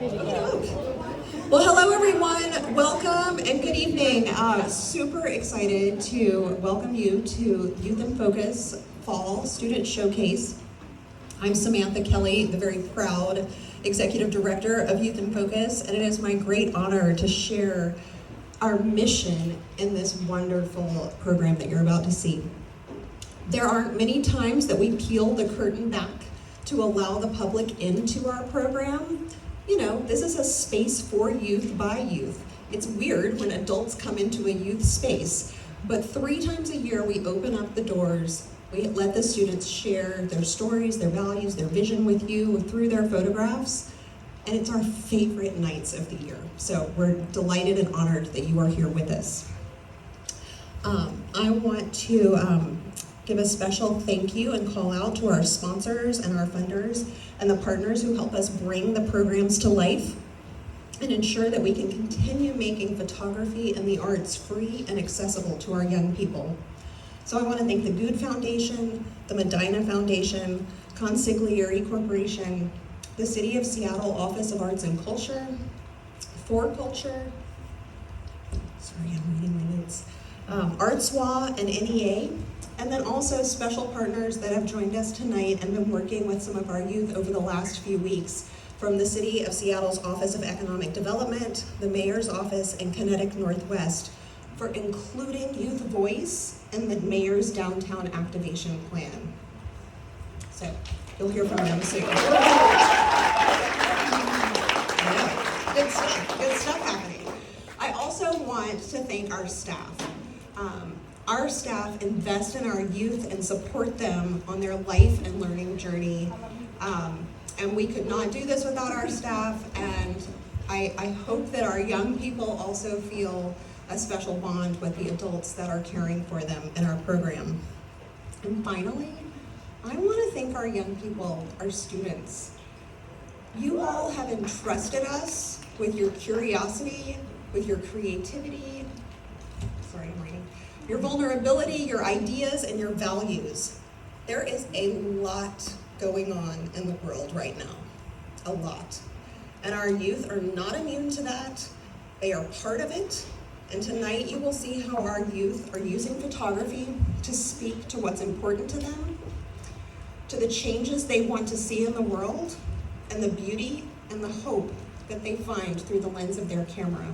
Well, hello everyone. Welcome and good evening. Super excited to welcome you to Youth in Focus Fall Student Showcase. I'm Samantha Kelly, the very proud Executive Director of Youth in Focus, and it is my great honor to share our mission in this wonderful program that you're about to see. There aren't many times that we peel the curtain back to allow the public into our program. You know, this is a space for youth by youth. It's weird when adults come into a youth space, but 3 times a year we open up the doors. We let the students share their stories, their values, their vision with you through their photographs, and it's our favorite nights of the year. So we're delighted and honored that you are here with us. I want to give a special thank you and call out to our sponsors and our funders and the partners who help us bring the programs to life and ensure that we can continue making photography and the arts free and accessible to our young people. So I want to thank the Good Foundation, the Medina Foundation, Consigliere Corporation, the City of Seattle Office of Arts and Culture, For Culture, sorry, I'm reading my notes, ArtsWA and NEA, and then also special partners that have joined us tonight and been working with some of our youth over the last few weeks, from the City of Seattle's Office of Economic Development, the Mayor's Office, and Kineticwest for including youth voice in the Mayor's Downtown Activation Plan. So you'll hear from them soon. Yeah, good stuff happening. I also want to thank our staff. Our staff invest in our youth and support them on their life and learning journey. And we could not do this without our staff, and I hope that our young people also feel a special bond with the adults that are caring for them in our program. And finally, I want to thank our young people, our students. You all have entrusted us with your curiosity, with your creativity, your vulnerability, your ideas, and your values. There is a lot going on in the world right now, a lot. And our youth are not immune to that. They are part of it. And tonight you will see how our youth are using photography to speak to what's important to them, to the changes they want to see in the world, and the beauty and the hope that they find through the lens of their camera.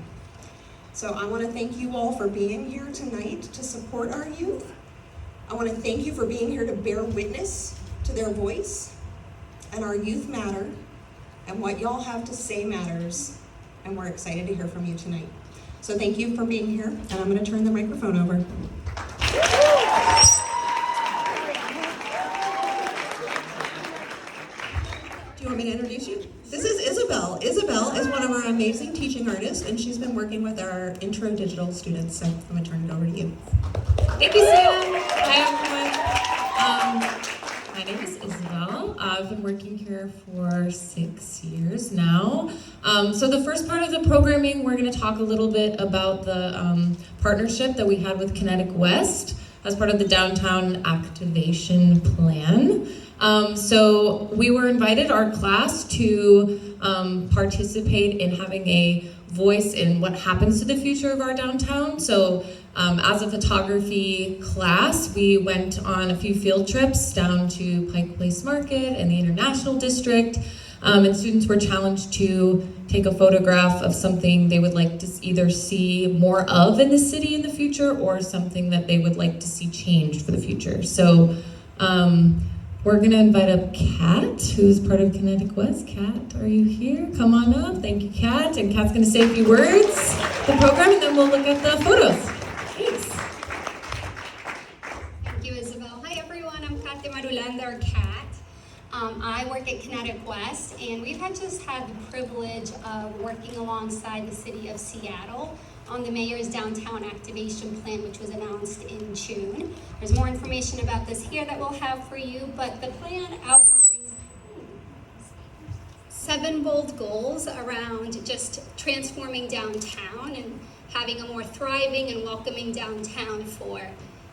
So I want to thank you all for being here tonight to support our youth. I want to thank you for being here to bear witness to their voice, and our youth matter, and what y'all have to say matters, and we're excited to hear from you tonight. So thank you for being here, and I'm going to turn the microphone over. Do you want me to introduce you? This is Isabel. Isabel is one of our amazing teaching artists, and she's been working with our intro digital students, so I'm going to turn it over to you. Thank you, Sam. Hi, everyone. My name is Isabel. I've been working here for 6 years now. So the first part of the programming, we're going to talk a little bit about the partnership that we had with Kineticwest as part of the Downtown Activation Plan. So we were invited, our class, to participate in having a voice in what happens to the future of our downtown. So as a photography class, we went on a few field trips down to Pike Place Market and the International District, and students were challenged to take a photograph of something they would like to either see more of in the city in the future, or something that they would like to see changed for the future. So we're going to invite up Kat, who's part of Kineticwest. Kat, are you here? Come on up. Thank you, Kat. And Kat's going to say a few words, the program, and then we'll look at the photos. Thanks. Thank you, Isabel. Hi, everyone. I'm Kat de Marulanda, or Kat. I work at Kineticwest, and we've just had the privilege of working alongside the City of Seattle on the Mayor's Downtown Activation Plan, which was announced in June. There's more information about this here that we'll have for you, but the plan outlines 7 bold goals around just transforming downtown and having a more thriving and welcoming downtown for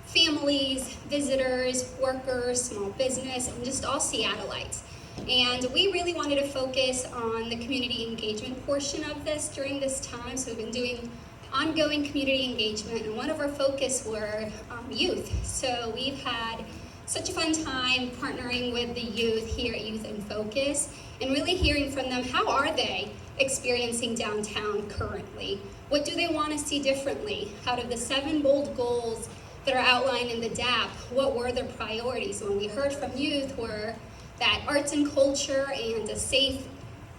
families, visitors, workers, small business, and just all Seattleites. And we really wanted to focus on the community engagement portion of this during this time. So we've been doing ongoing community engagement, and one of our focus were youth. So we've had such a fun time partnering with the youth here at Youth in Focus and really hearing from them, how are they experiencing downtown currently? What do they want to see differently? Out of the 7 bold goals that are outlined in the DAP, what were their priorities? When we heard from youth were that arts and culture and a safe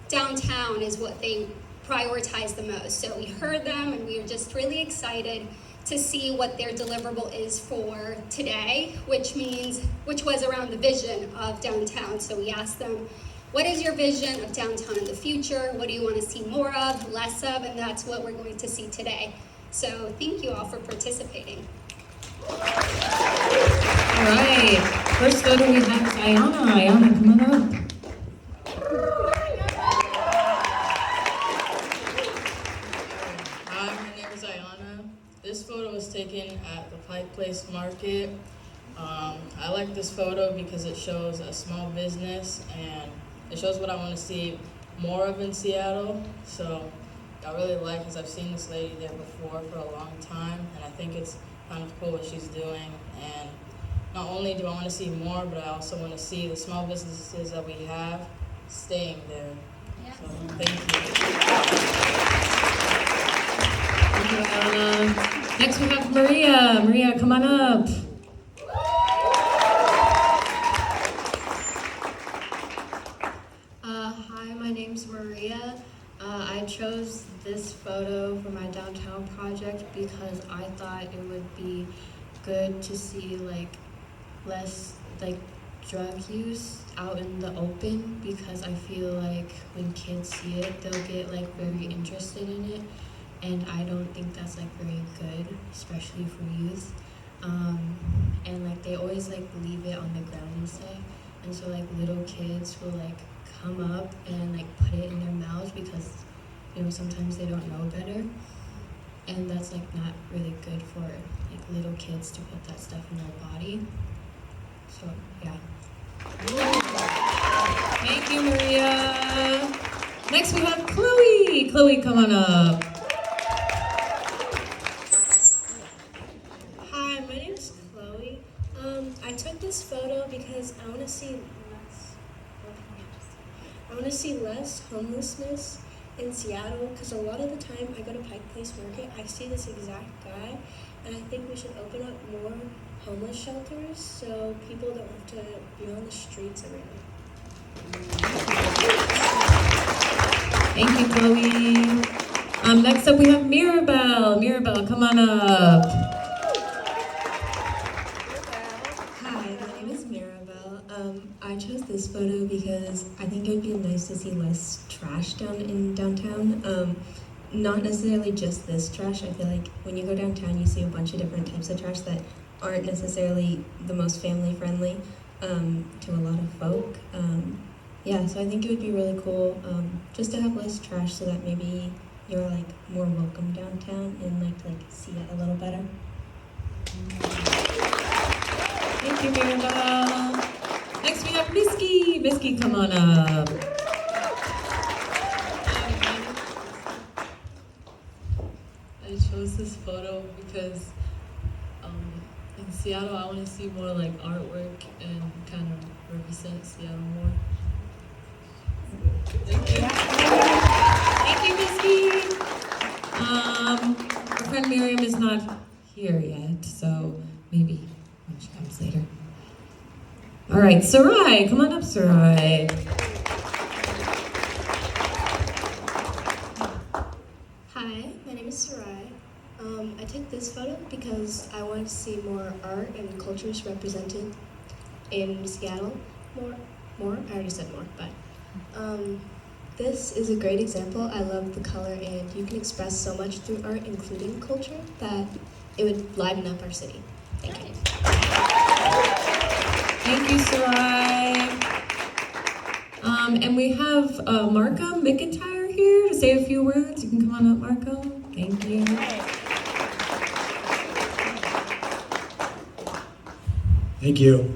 downtown is what they prioritize the most. So we heard them, and we were just really excited to see what their deliverable is for today, which was around the vision of downtown. So we asked them, what is your vision of downtown in the future? What do you want to see more of, less of? And that's what we're going to see today. So thank you all for participating. All right, first photo we have Ayana. Ayana, come on up. Hi, my name is Ayana. This photo was taken at the Pike Place Market. I like this photo because it shows a small business and it shows what I want to see more of in Seattle. So I really like, because I've seen this lady there before for a long time, and I think it's kind of cool what she's doing. And not only do I want to see more, but I also want to see the small businesses that we have staying there. Yeah. So thank you. Thank you, Ayana. Next we have Maria. Maria, come on up. Hi, my name's Maria. I chose this photo for my downtown project because I thought it would be good to see less drug use out in the open, because I feel like when kids see it, they'll get very interested in it, and I don't think that's very good, especially for youth. And they always leave it on the ground and stuff, and so little kids will come up and put it in their mouths because sometimes they don't know better, and that's not really good for little kids to put that stuff in their body. So yeah. Thank you, Maria. Next we have Chloe. Chloe, come on up. Hi, my name is Chloe. I took this photo because I want to see less homelessness in Seattle, because a lot of the time I go to Pike Place Market, I see this exact guy, and I think we should open up more homeless shelters so people don't have to be on the streets every day. Thank you, Chloe. Next up we have Mirabelle. Mirabelle, come on up. Hi, my name is Maribel. I chose this photo because I think it would be nice to see less trash in downtown. Not necessarily just this trash. I feel like when you go downtown, you see a bunch of different types of trash that aren't necessarily the most family friendly to a lot of folk. Yeah, so I think it would be really cool just to have less trash, so that maybe you're more welcome downtown and see it a little better. Thank you, Mirabelle. Next we have Misky. Misky, come on up. I chose this photo because in Seattle I want to see more artwork and kind of represent Seattle more. Thank you. Thank you, Misky. Our friend Miriam is not here yet, so maybe when she comes later. All right, Sarai, come on up, Sarai. Hi, my name is Sarai. I took this photo because I wanted to see more art and cultures represented in Seattle. More? I already said more, but this is a great example. I love the color, and you can express so much through art, including culture, that it would liven up our city. Thank you. Thank you, Sarai. And we have Markham, McIntyre here to say a few words. You can come on up, Markham. Thank you. Thank you.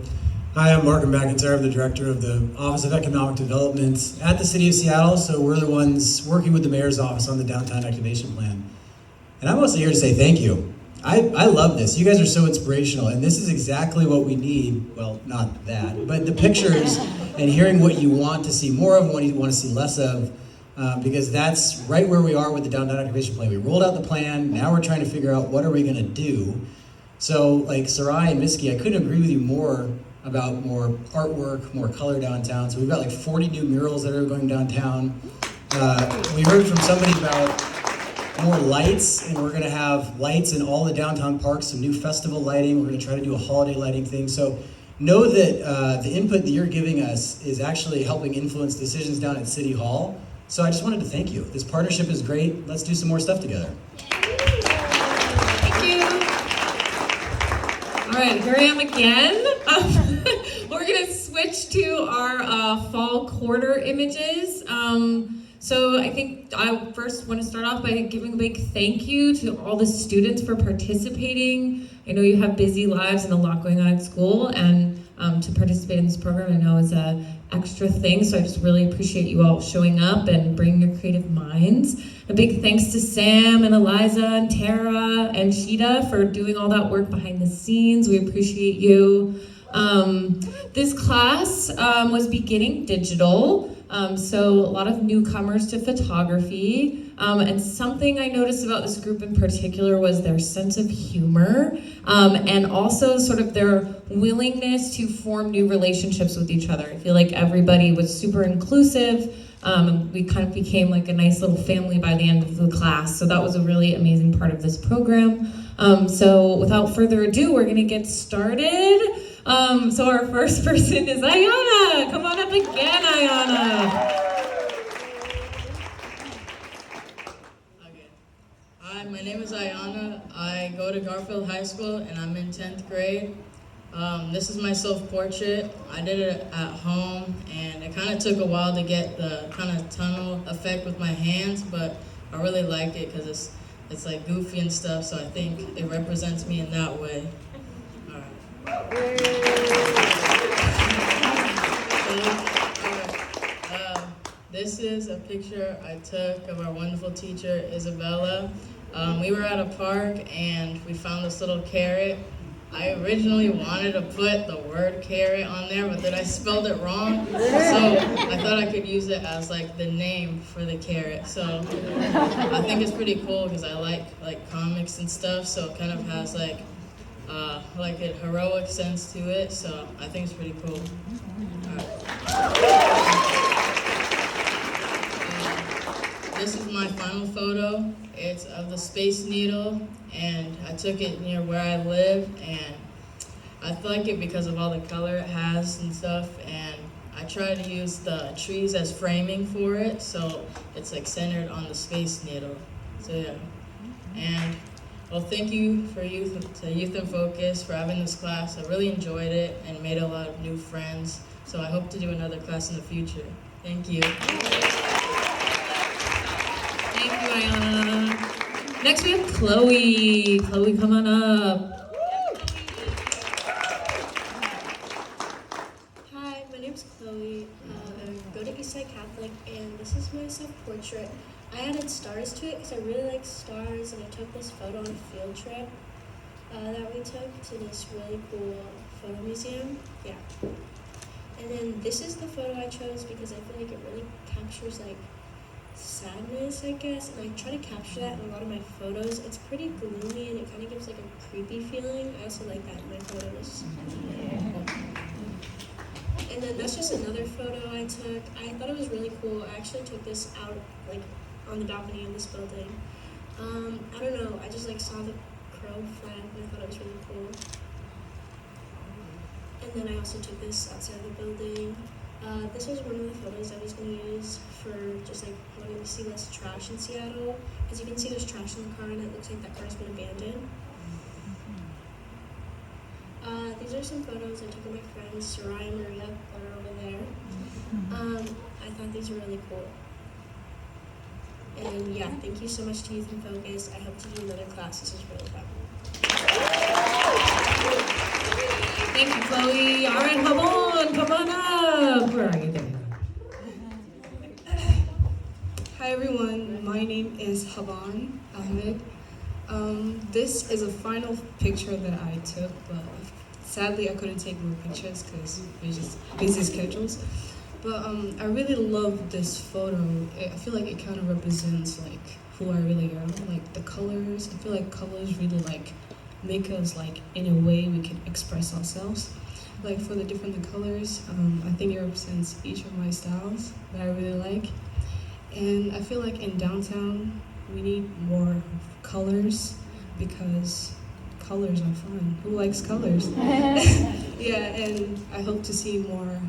Hi, I'm McIntyre. I'm the director of the Office of Economic Development at the City of Seattle. So we're the ones working with the mayor's office on the downtown activation plan. And I'm mostly here to say thank you. I love this. You guys are so inspirational, and this is exactly what we need. Well, not that, but the pictures and hearing what you want to see more of, what you want to see less of, because that's right where we are with the downtown activation plan. We rolled out the plan. Now we're trying to figure out what are we going to do. So, like Sarai and Miski, I couldn't agree with you more about more artwork, more color downtown. So we've got like 40 new murals that are going downtown. We heard from somebody about more lights, and we're going to have lights in all the downtown parks, some new festival lighting. We're going to try to do a holiday lighting thing. So know that the input that you're giving us is actually helping influence decisions down at City Hall. So I just wanted to thank you. This partnership is great. Let's do some more stuff together. Thank you. All right, here I am again. We're going to switch to our fall quarter images. So I think I first want to start off by giving a big thank you to all the students for participating. I know you have busy lives and a lot going on at school, and to participate in this program I know is an extra thing, so I just really appreciate you all showing up and bringing your creative minds. A big thanks to Sam and Eliza and Tara and Shida for doing all that work behind the scenes. We appreciate you. This class was beginning digital. So a lot of newcomers to photography, and something I noticed about this group in particular was their sense of humor, and also sort of their willingness to form new relationships with each other. I feel like everybody was super inclusive. We kind of became like a nice little family by the end of the class, so that was a really amazing part of this program. So without further ado, we're gonna get started. So our first person is Ayana. Come on up again, Ayana. Okay. Hi, my name is Ayana. I go to Garfield High School and I'm in 10th grade. This is my self-portrait. I did it at home and it kind of took a while to get the kind of tunnel effect with my hands, but I really like it because it's like goofy and stuff, so I think it represents me in that way. This is a picture I took of our wonderful teacher, Isabella. We were at a park and we found this little carrot. I originally wanted to put the word carrot on there, but then I spelled it wrong. So I thought I could use it as like the name for the carrot. So I think it's pretty cool because I like comics and stuff, so it kind of has like a heroic sense to it, so I think it's pretty cool. This is my final photo. It's of the Space Needle, and I took it near where I live, and I like it because of all the color it has and stuff, and I try to use the trees as framing for it, so it's like centered on the Space Needle. So yeah, and well, thank you to Youth in Focus for having this class. I really enjoyed it and made a lot of new friends. So I hope to do another class in the future. Thank you. Thank you, Ayana. Next we have Chloe. Chloe, come on up. Hi, my name's Chloe. I go to Eastside Catholic, and this is my self-portrait. I added stars to it because I really like stars, and I took this photo on a field trip that we took to this really cool photo museum. Yeah. And then this is the photo I chose because I feel like it really captures like sadness, I guess, and I try to capture that in a lot of my photos. It's pretty gloomy and it kind of gives like a creepy feeling. I also like that in my photos. And then that's just another photo I took. I thought it was really cool. I actually took this out like on the balcony of this building. I don't know, I just like saw the crow flag and I thought it was really cool. And then I also took this outside of the building. This was one of the photos I was going to use for just like wanting to see less trash in Seattle. As you can see, there's trash in the car and it looks like that car's been abandoned. These are some photos I took of my friends, Sarai and Maria, that are over there. I thought these were really cool. And yeah, thank you so much to Youth in Focus. I hope to do another class. This is really fun. Thank you, Chloe. All right, Habon, come on up. Where are you there? Hi everyone, my name is Haban Ahmed. This is a final picture that I took, but sadly I couldn't take more pictures because it was just busy schedules. But I really love this photo. I feel like it kind of represents like who I really am. Like the colors, I feel like colors really like make us like in a way we can express ourselves. Like for the different colors, I think it represents each of my styles that I really like. And I feel like in downtown we need more colors because colors are fun. Who likes colors? Yeah, and I hope to see more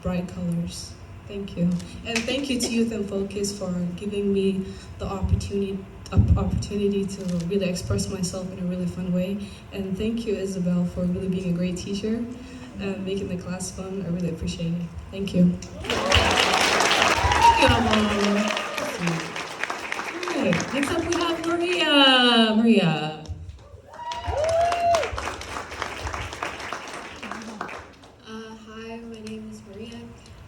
bright colors. Thank you. And thank you to Youth in Focus for giving me the opportunity to really express myself in a really fun way. And thank you, Isabel, for really being a great teacher and making the class fun. I really appreciate it. Thank you. Thank you, Habon. All right, next up we have Maria. Maria. Hi, my name is Maria.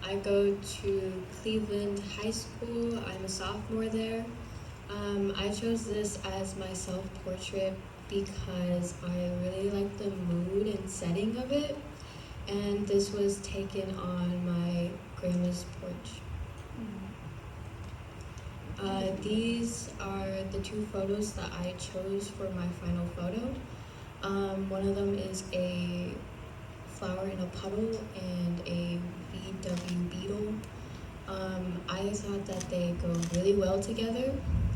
I go to Cleveland High School. I'm a sophomore there. I chose this as my self-portrait because I really like the mood and setting of it. And this was taken on my grandma's porch. These are the two photos that I chose for my final photo. One of them is a flower in a puddle and a VW Beetle. I thought that they go really well together,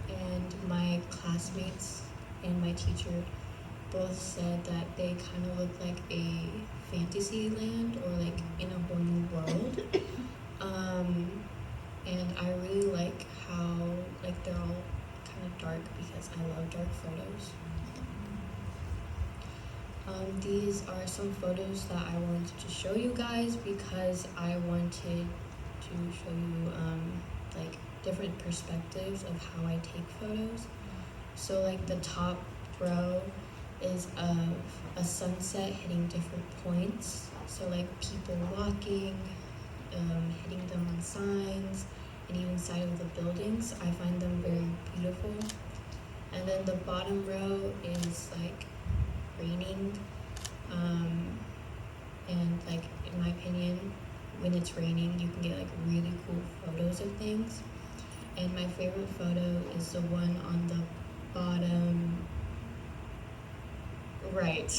and my classmates and my teacher both said that they kind of look like a fantasy land or like in a whole new world. And I really like how like they're all kind of dark because I love dark photos. These are some photos that I wanted to show you guys because I wanted to show you like different perspectives of how I take photos. So like the top row is of a sunset hitting different points. So like people walking, hitting them on signs, and even side of the buildings. I find them very beautiful. And then the bottom row is like raining, and like in my opinion, when it's raining you can get like really cool photos of things. And my favorite photo is the one on the bottom right.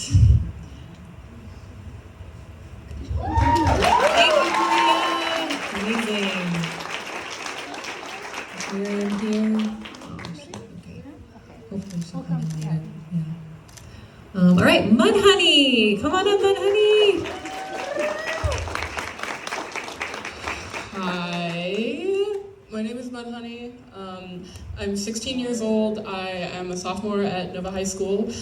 Thank you, Maria. Amazing. We're in here. Oh, shit, okay. Hopefully she'll come in later. Yeah. All right, Mud Honey. Come on up, Mud Honey. Hi, my name is Mud Honey. I'm 16 years old. I am a sophomore at Nova High School.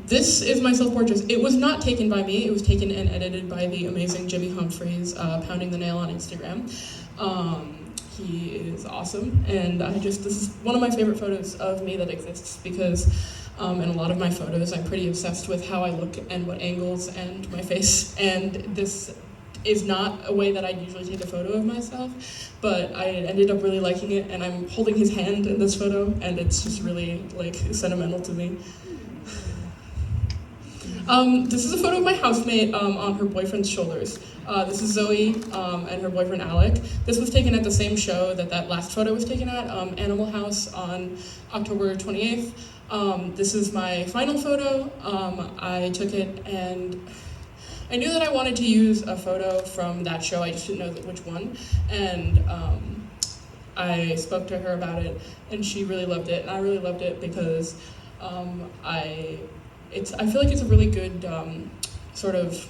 This is my self-portrait. It was not taken by me. It was taken and edited by the amazing Jimmy Humphreys, Pounding the Nail on Instagram. He is awesome, and this is one of my favorite photos of me that exists because in a lot of my photos I'm pretty obsessed with how I look and what angles and my face, and this is not a way that I'd usually take a photo of myself, but I ended up really liking it, and I'm holding his hand in this photo, and it's just really like sentimental to me. This is a photo of my housemate on her boyfriend's shoulders. This is Zoe and her boyfriend Alec. This was taken at the same show that last photo was taken at, Animal House on October 28th. This is my final photo. I took it and I knew that I wanted to use a photo from that show, I just didn't know which one. And I spoke to her about it and she really loved it, and I really loved it because I feel like it's a really good sort of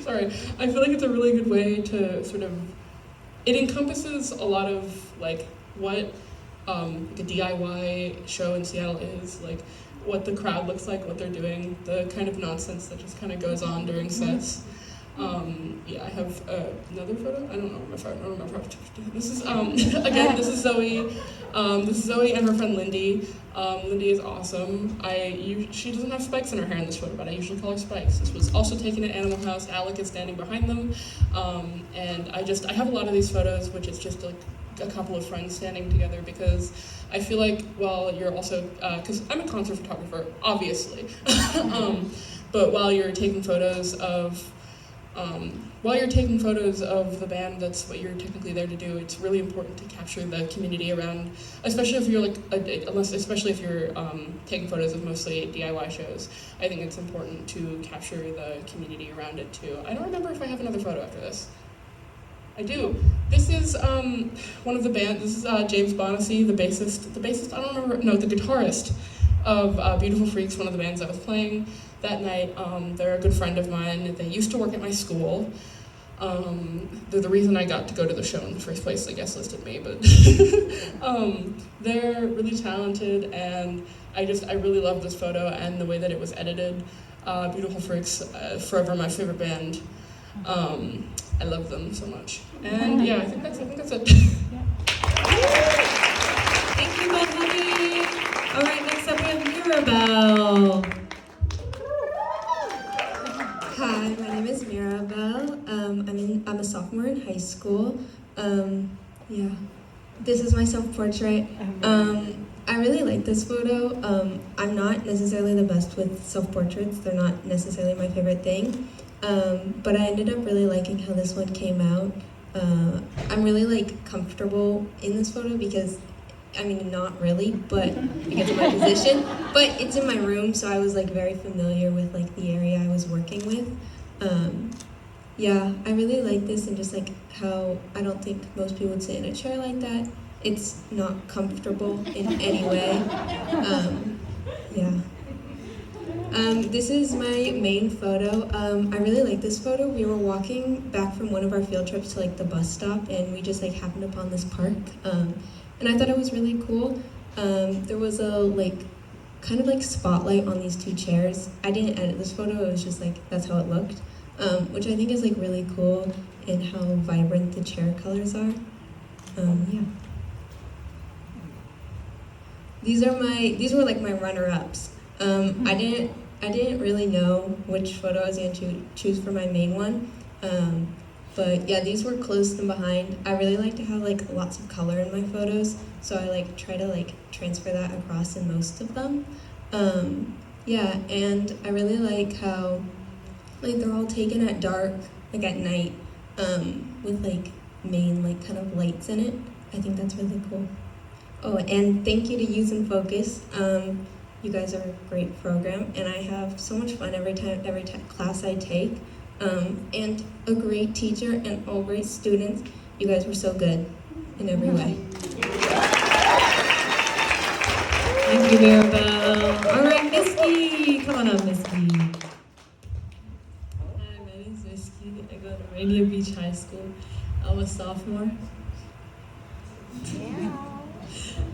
sorry, I feel like it's a really good way to sort of, it encompasses a lot of like what the DIY show in Seattle is, like what the crowd looks like, what they're doing, the kind of nonsense that just kind of goes on during sets. Yeah, I have another photo. I don't know if I remember. This is again. This is Zoe. This is Zoe and her friend Lindy. Lindy is awesome. She doesn't have spikes in her hair in this photo, but I usually call her Spikes. This was also taken at Animal House. Alec is standing behind them. And I have a lot of these photos, which is just like a couple of friends standing together, because I feel like while you're also, because I'm a concert photographer, obviously, but while you're taking photos of the band, that's what you're technically there to do. It's really important to capture the community around, especially if you're taking photos of mostly DIY shows. I think it's important to capture the community around it too. I don't remember if I have another photo after this. I do. This is one of the band. This is James Bonacci, the bassist. I don't remember. No, the guitarist of Beautiful Freaks, one of the bands I was playing that night. They're a good friend of mine. They used to work at my school. They're the reason I got to go to the show in the first place. They guest listed me, but they're really talented, and I really love this photo and the way that it was edited. Beautiful Freaks, forever my favorite band. I love them so much. And yeah, I think that's it. Thank you both, honey. All right, next up we have Mirabelle. Hi, my name is Mirabelle. I'm a sophomore in high school. This is my self-portrait. I really like this photo. I'm not necessarily the best with self-portraits. They're not necessarily my favorite thing. But I ended up really liking how this one came out. I'm really comfortable in this photo because, not really, but because of my position. But it's in my room, so I was very familiar with the area I was working with. I really like this, and just how I don't think most people would sit in a chair like that. It's not comfortable in any way. This is my main photo. I really like this photo. We were walking back from one of our field trips to the bus stop, and we just happened upon this park. And I thought it was really cool. There was a kind of spotlight on these two chairs. I didn't edit this photo. It was just that's how it looked, which I think is really cool, and how vibrant the chair colors are. These were my runner-ups. I didn't really know which photo I was going to choose for my main one. But yeah, these were close and behind. I really like to have lots of color in my photos, so I try to transfer that across in most of them. And I really like how they're all taken at dark, at night, with main kind of lights in it. I think that's really cool. Oh, and thank you to Use and Focus. You guys are a great program, and I have so much fun every class I take. And a great teacher and all great students. You guys were so good in every way. Thank you, Mirabelle. All right, Misky. Come on up, Misky. Hi, my name is Misky. I go to Rainier Beach High School. I'm a sophomore.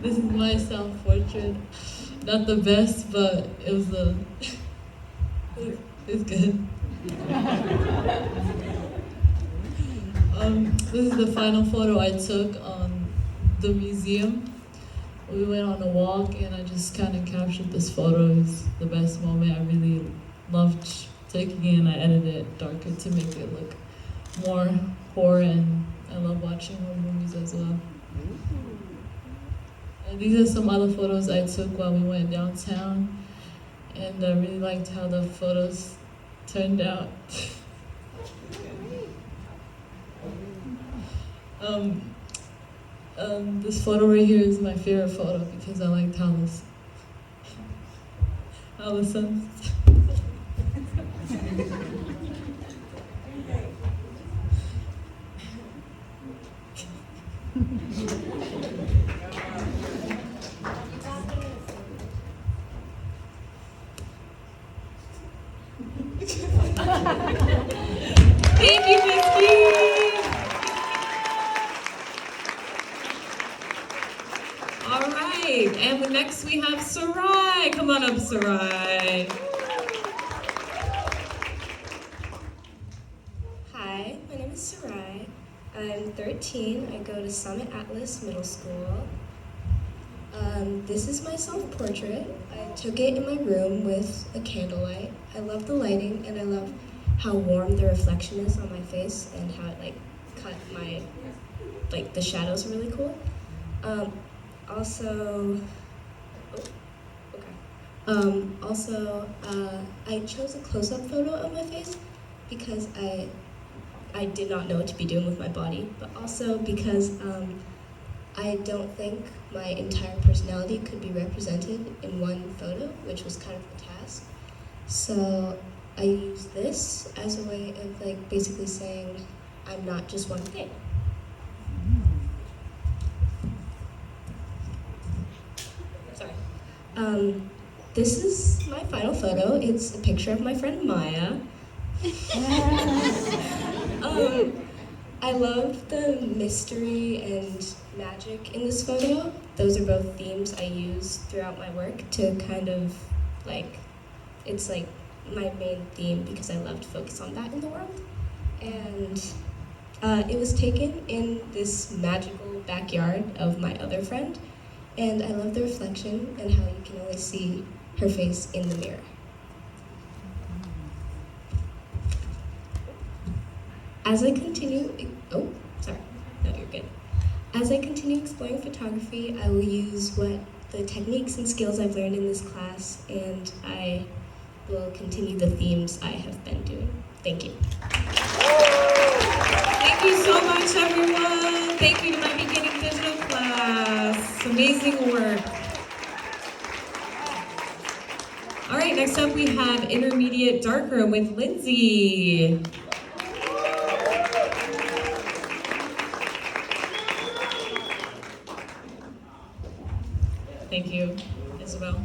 This is my self-portrait. Not the best, but it was it's good. This is the final photo I took on the museum. We went on a walk, and I just kind of captured this photo. It's the best moment. I really loved taking it, and I edited it darker to make it look more horror, and I love watching horror movies as well. And these are some other photos I took while we went downtown, and I really liked how the photos turned out. This photo right here is my favorite photo because I liked how the sun. Thank you, Misky. All right, and next we have Sarai. Come on up, Sarai. Hi, my name is Sarai. I'm 13. I go to Summit Atlas Middle School. This is my self-portrait. I took it in my room with a candlelight. I love the lighting and I love how warm the reflection is on my face and how it like cut my, like the shadows are really cool. I chose a close-up photo of my face because I did not know what to be doing with my body, but also because I don't think my entire personality could be represented in one photo, which was kind of a task. So I used this as a way of like basically saying I'm not just one thing. Sorry. This is my final photo. It's a picture of my friend Maya. I love the mystery and magic in this photo. Those are both themes I use throughout my work to kind of like, it's like my main theme because I love to focus on that in the world. And it was taken in this magical backyard of my other friend. And I love the reflection and how you can only see her face in the mirror. As I continue, you're good. As I continue exploring photography, I will use what the techniques and skills I've learned in this class, and I will continue the themes I have been doing. Thank you. Thank you so much, everyone. Thank you to my beginning digital class. Amazing work. All right, next up we have intermediate darkroom with Lindsey. Thank you, Isabel.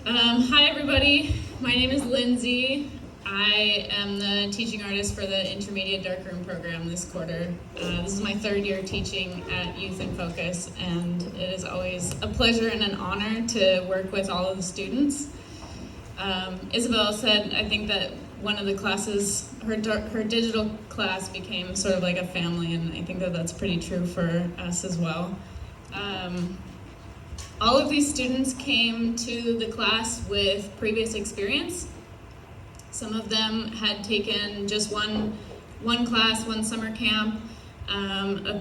Hi, everybody. My name is Lindsey. I am the teaching artist for the intermediate darkroom program this quarter. This is my third year teaching at YIF Fall Focus, and it is always a pleasure and an honor to work with all of the students. Isabel said, I think that one of the classes, her digital class became sort of like a family, and I think that that's pretty true for us as well. All of these students came to the class with previous experience. Some of them had taken just one class, one summer camp.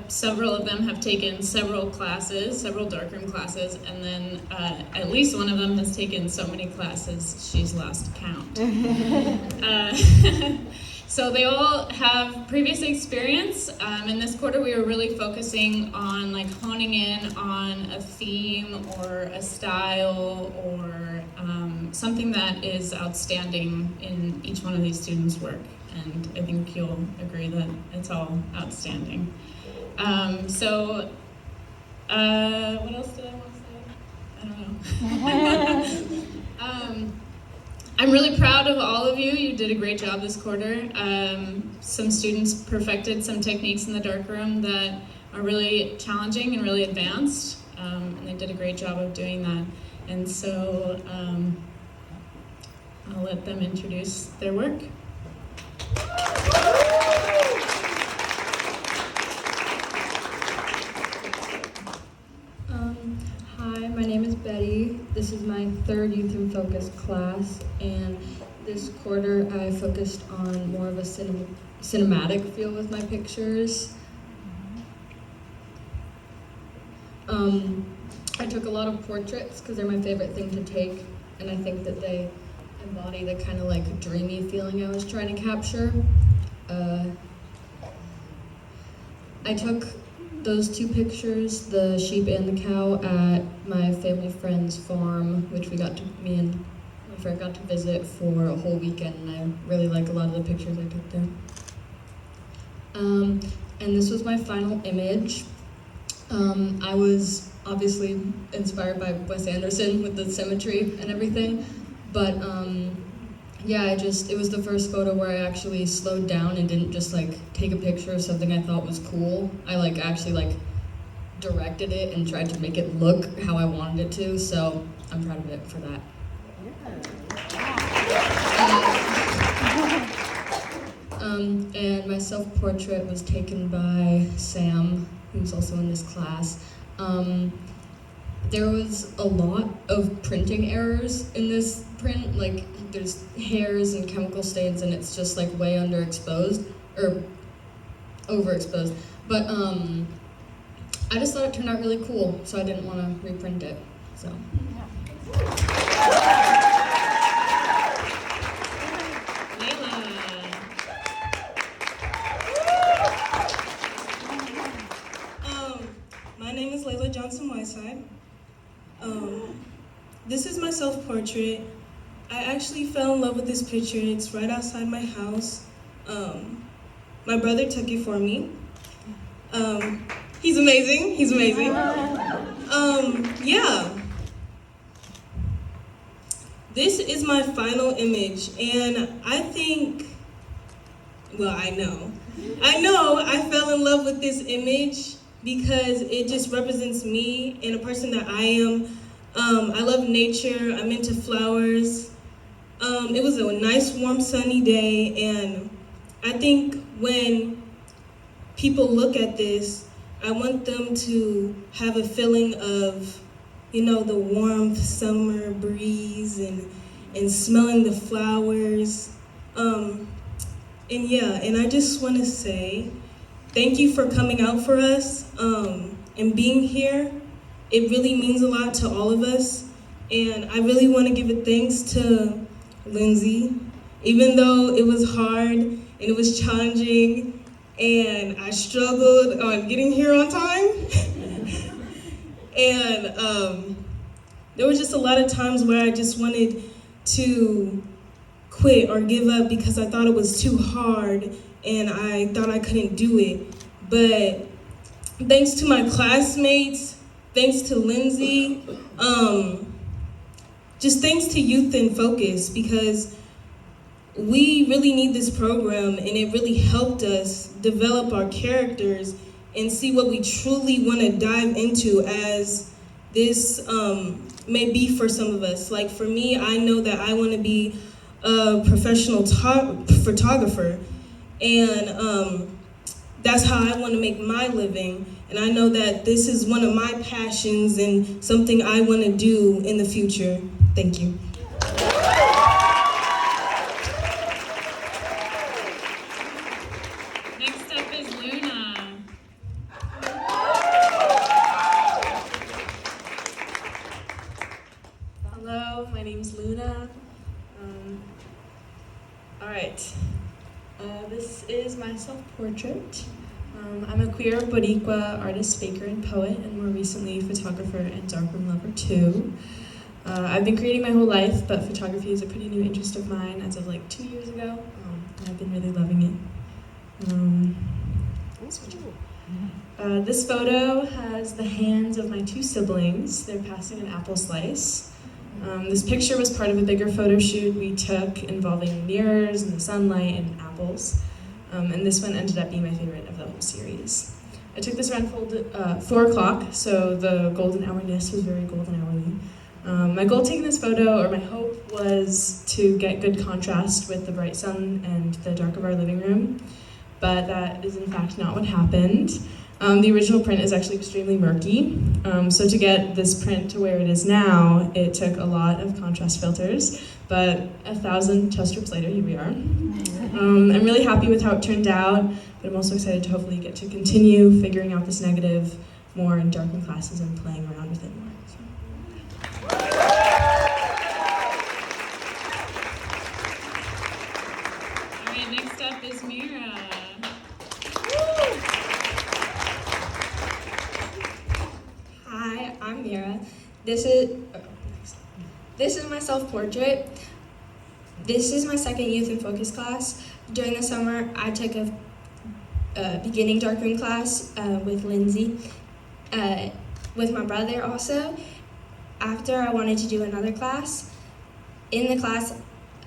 Several of them have taken several classes, several darkroom classes, and then at least one of them has taken so many classes she's lost count. So they all have previous experience. In this quarter, we were really focusing on like honing in on a theme or a style or something that is outstanding in each one of these students' work. And I think you'll agree that it's all outstanding. What else did I want to say? I don't know. I'm really proud of all of you. You did a great job this quarter. Some students perfected some techniques in the darkroom that are really challenging and really advanced, and they did a great job of doing that. And so I'll let them introduce their work. Hi, my name is Betty. This is my third Youth in Focus class, and this quarter I focused on more of a cinematic feel with my pictures. I took a lot of portraits because they're my favorite thing to take, and I think that they embody the kind of like dreamy feeling I was trying to capture. I took those two pictures, the sheep and the cow, at my family friend's farm, which me and my friend got to visit for a whole weekend, and I really like a lot of the pictures I took there. And this was my final image. I was obviously inspired by Wes Anderson with the symmetry and everything, but yeah, it was the first photo where I actually slowed down and didn't just like take a picture of something I thought was cool. I actually directed it and tried to make it look how I wanted it to, so I'm proud of it for that. And my self-portrait was taken by Sam, who's also in this class. there was a lot of printing errors in this print. Like there's hairs and chemical stains, and it's just like way underexposed or overexposed. But I just thought it turned out really cool, so I didn't want to reprint it. So. My name is Layla Johnson-Whiteside. This is my self-portrait. I actually fell in love with this picture. It's right outside my house. My brother took it for me. He's amazing. He's amazing. Yeah. This is my final image, and I think, well, I know I fell in love with this image because it just represents me and a person that I am. I love nature, I'm into flowers. It was a nice, warm, sunny day, and I think when people look at this, I want them to have a feeling of, you know, the warm summer breeze and smelling the flowers. And I just want to say thank you for coming out for us and being here. It really means a lot to all of us. And I really want to give a thanks to Lindsey, even though it was hard and it was challenging and I struggled on getting here on time. And there were just a lot of times where I just wanted to quit or give up because I thought it was too hard and I thought I couldn't do it. But thanks to my classmates, thanks to Lindsey, just thanks to Youth in Focus, because we really need this program and it really helped us develop our characters and see what we truly want to dive into as this may be for some of us. Like for me, I know that I want to be a professional photographer, and that's how I want to make my living. And I know that this is one of my passions and something I want to do in the future. Thank you. Next up is Luna. Hello, my name's Luna. All right, this is my self-portrait. I'm a queer Boricua artist, baker, and poet, and more recently photographer and darkroom lover too. I've been creating my whole life, but photography is a pretty new interest of mine as of like 2 years ago, and I've been really loving it. This photo has the hands of my 2 siblings. They're passing an apple slice. This picture was part of a bigger photo shoot we took involving mirrors and the sunlight and apples. And this one ended up being my favorite of the whole series. I took this around 4 o'clock, so the golden hourness was very golden hourly. My goal taking this photo, or my hope, was to get good contrast with the bright sun and the dark of our living room, but that is in fact not what happened. The original print is actually extremely murky, so to get this print to where it is now, it took a lot of contrast filters, but 1,000 test strips later, here we are. I'm really happy with how it turned out, but I'm also excited to hopefully get to continue figuring out this negative more in darkroom classes and playing around with it more. So. All right, next up is Mira. Hi, I'm Mira. This is my self-portrait. This is my second Youth in Focus class. During the summer, I took a beginning darkroom class with Lindsey, with my brother also. After, I wanted to do another class. In the class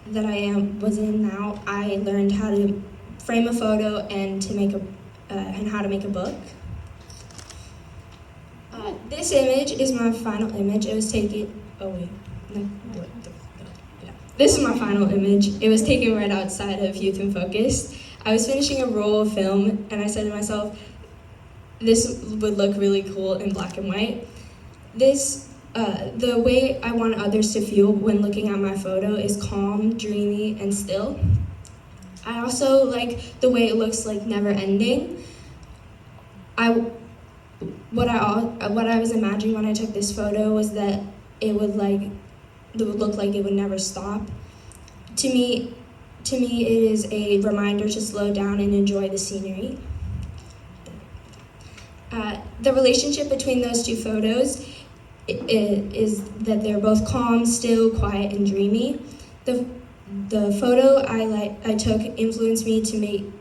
that I was in now, I learned how to frame a photo and to make and how to make a book. This image is my final image. It was taken. Oh wait, no. Yeah. This is my final image. It was taken right outside of Youth in Focus. I was finishing a roll of film, and I said to myself, "This would look really cool in black and white." The way I want others to feel when looking at my photo is calm, dreamy, and still. I also like the way it looks like never ending. What I was imagining when I took this photo was that it would look like it would never stop. To me, it is a reminder to slow down and enjoy the scenery. The relationship between those two photos is that they're both calm, still, quiet, and dreamy. The photo I took influenced me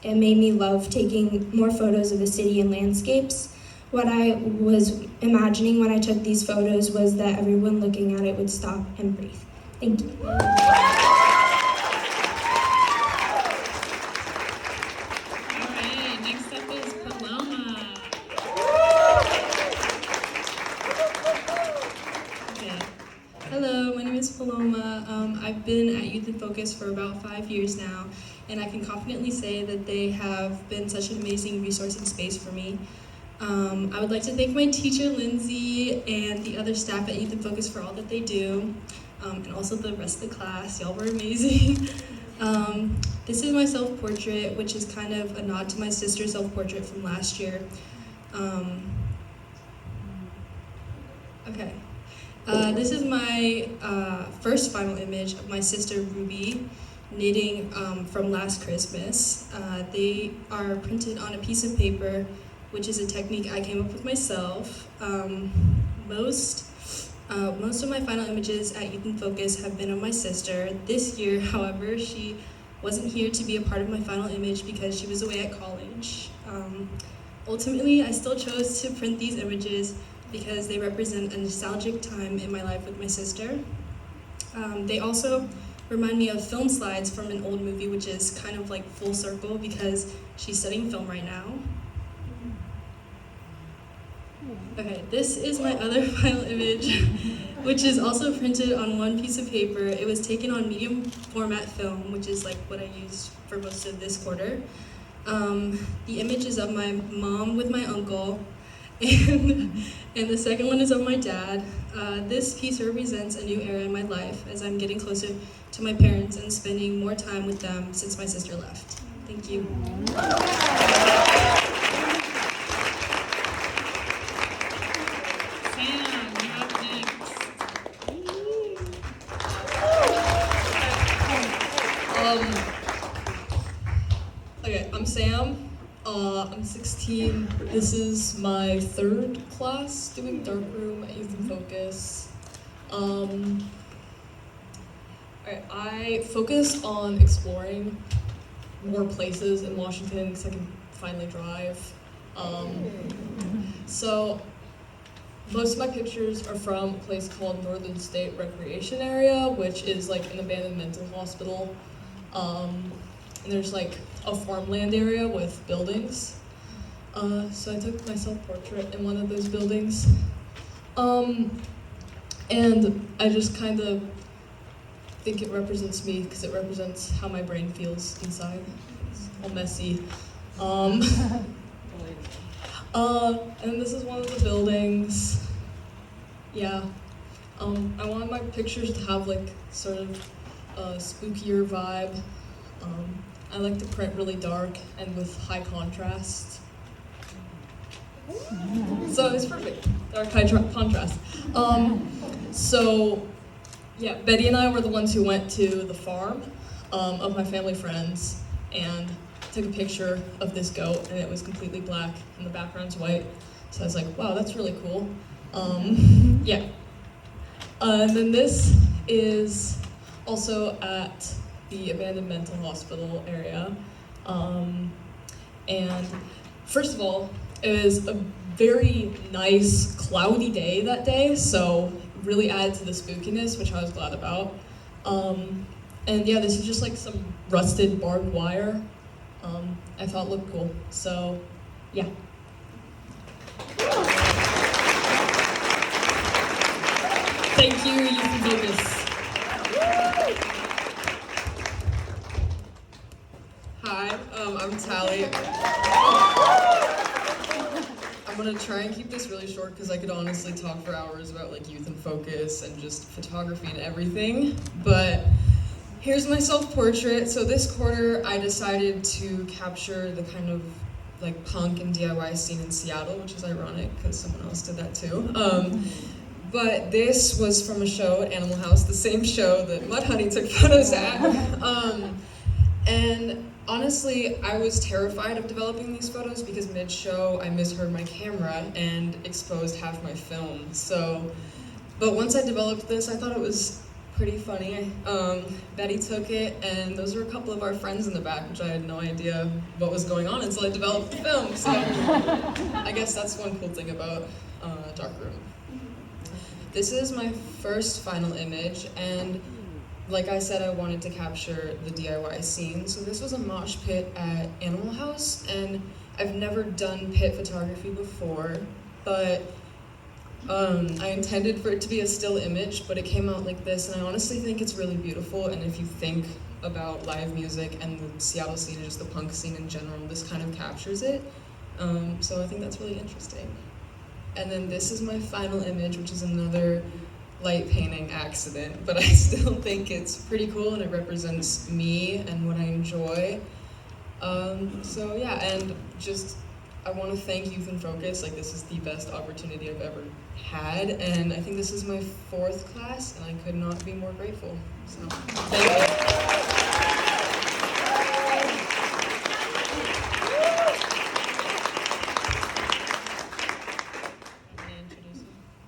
and made me love taking more photos of the city and landscapes. What I was imagining when I took these photos was that everyone looking at it would stop and breathe. Thank you. Next up is Paloma. Okay. Hello, my name is Paloma. I've been at Youth in Focus for about 5 years now, and I can confidently say that they have been such an amazing resource and space for me. I would like to thank my teacher, Lindsey, and the other staff at Youth in Focus for all that they do, and also the rest of the class. Y'all were amazing. This is my self-portrait, which is kind of a nod to my sister's self-portrait from last year. Okay. This is my first final image of my sister, Ruby, knitting from last Christmas. They are printed on a piece of paper, which is a technique I came up with myself. Most of my final images at Youth in Focus have been of my sister. This year, however, she wasn't here to be a part of my final image because she was away at college. Ultimately, I still chose to print these images because they represent a nostalgic time in my life with my sister. They also remind me of film slides from an old movie, which is kind of like full circle because she's studying film right now. Okay, this is my other final image, which is also printed on one piece of paper. It was taken on medium format film, which is like what I used for most of this quarter. The image is of my mom with my uncle, and the second one is of my dad. This piece represents a new era in my life as I'm getting closer to my parents and spending more time with them since my sister left. Thank you. Okay, I'm Sam. I'm 16. This is my third class doing Darkroom at Youth in Focus. Alright, I focus on exploring more places in Washington because I can finally drive. So most of my pictures are from a place called Northern State Recreation Area, which is like an abandoned mental hospital. And there's like a farmland area with buildings. So I took my self-portrait in one of those buildings. And I just kind of think it represents me because it represents how my brain feels inside. It's all messy. And this is one of the buildings. Yeah. I wanted my pictures to have like sort of a spookier vibe. I like to print really dark and with high contrast. So it's perfect, dark high contrast. So yeah, Betty and I were the ones who went to the farm of my family friends and took a picture of this goat, and it was completely black and the background's white. So I was like, wow, that's really cool. Yeah. And then this is also at the abandoned mental hospital area. And first of all, it was a very nice cloudy day that day, so it really added to the spookiness, which I was glad about. And yeah, this is just like some rusted barbed wire. I thought it looked cool, so yeah. Thank you, Youth in Focus. Hi, I'm Tally. I'm gonna try and keep this really short because I could honestly talk for hours about like youth in focus and just photography and everything. But here's my self-portrait. So this quarter I decided to capture the kind of like punk and DIY scene in Seattle, which is ironic because someone else did that too. But this was from a show at Animal House, the same show that Mudhoney took photos at. And honestly, I was terrified of developing these photos because mid-show I misheard my camera and exposed half my film. So, but once I developed this, I thought it was pretty funny. Betty took it, and those were a couple of our friends in the back, which I had no idea what was going on until I developed the film. So I guess that's one cool thing about Darkroom. This is my first final image, and like I said, I wanted to capture the DIY scene. So this was a mosh pit at Animal House, and I've never done pit photography before, but I intended for it to be a still image, but it came out like this, and I honestly think it's really beautiful. And if you think about live music and the Seattle scene and just the punk scene in general, this kind of captures it. So I think that's really interesting. And then this is my final image, which is another light painting accident, but I still think it's pretty cool and it represents me and what I enjoy. So yeah, and just I want to thank Youth in Focus. Like, this is the best opportunity I've ever had, and I think this is my 4th class, and I could not be more grateful. So thank you.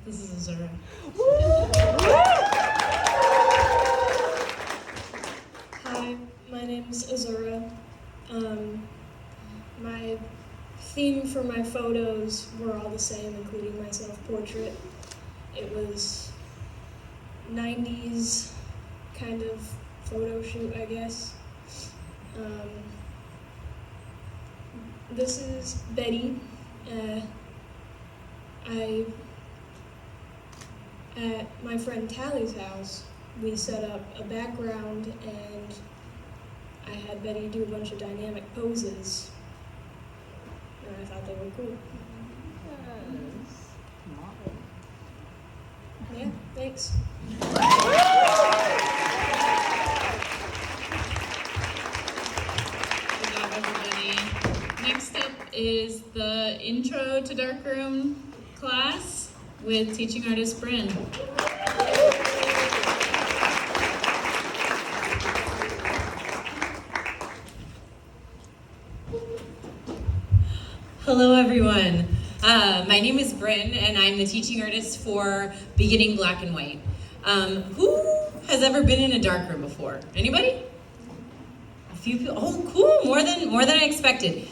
This is Azura. Hi, my name is Azura. My theme for my photos were all the same, including my self-portrait. It was 90s kind of photo shoot, I guess. This is Betty. At my friend Tally's house, we set up a background and I had Betty do a bunch of dynamic poses. And I thought they were cool. Yeah, thanks. Good job, everybody. Next up is the Intro to Darkroom class with teaching artist Bryn. Hello everyone. My name is Bryn and I'm the teaching artist for Beginning Black and White. Who has ever been in a darkroom before? Anybody? A few people. Oh, cool. More than I expected.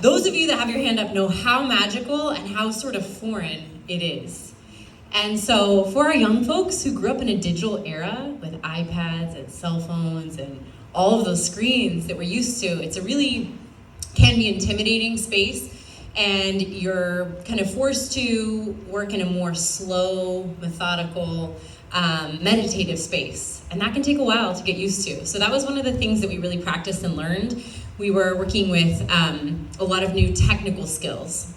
Those of you that have your hand up know how magical and how sort of foreign it is. And so for our young folks who grew up in a digital era with iPads and cell phones and all of those screens that we're used to, it's a really can be intimidating space, and you're kind of forced to work in a more slow, methodical, meditative space. And that can take a while to get used to. So that was one of the things that we really practiced and learned. We were working with a lot of new technical skills.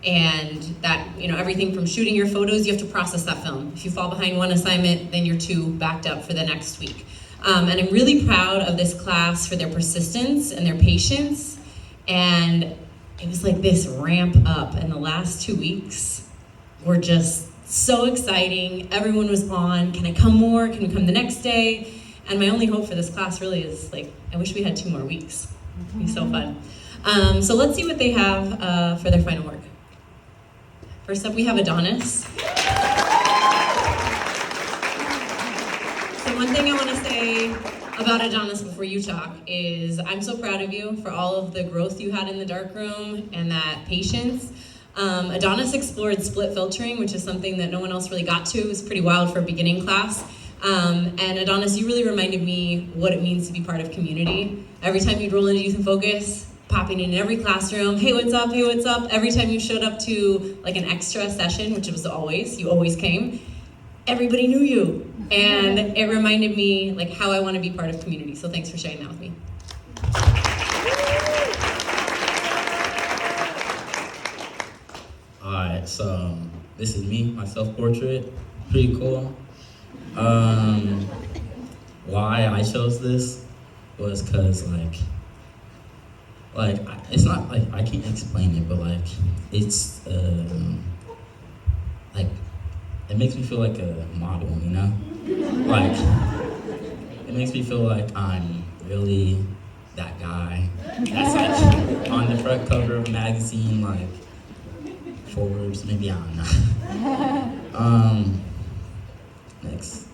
And that, everything from shooting your photos, you have to process that film. If you fall behind one assignment, then you're 2 backed up for the next week. And I'm really proud of this class for their persistence and their patience. And it was like this ramp up, and the last 2 weeks were just so exciting. Everyone was on, can I come more? Can we come the next day? And my only hope for this class really is I wish we had 2 more weeks. It'd be so fun. So let's see what they have for their final work. First up, we have Adonis. So one thing I want to say about Adonis before you talk is I'm so proud of you for all of the growth you had in the darkroom and that patience. Adonis explored split filtering, which is something that no one else really got to. It was pretty wild for a beginning class. And Adonis, you really reminded me what it means to be part of community. Every time you'd roll into Youth in Focus, popping in every classroom, hey, what's up, hey, what's up? Every time you showed up to like an extra session, which it was you always came, everybody knew you. And it reminded me like how I want to be part of community. So thanks for sharing that with me. Alright, so this is me, my self-portrait. Pretty cool. Why I chose this was because it's not like I can't explain it, but like it's like it makes me feel like a model, you know? Like it makes me feel like I'm really that guy that's like on the front cover of a magazine, like Forbes, maybe, I don't know. Next.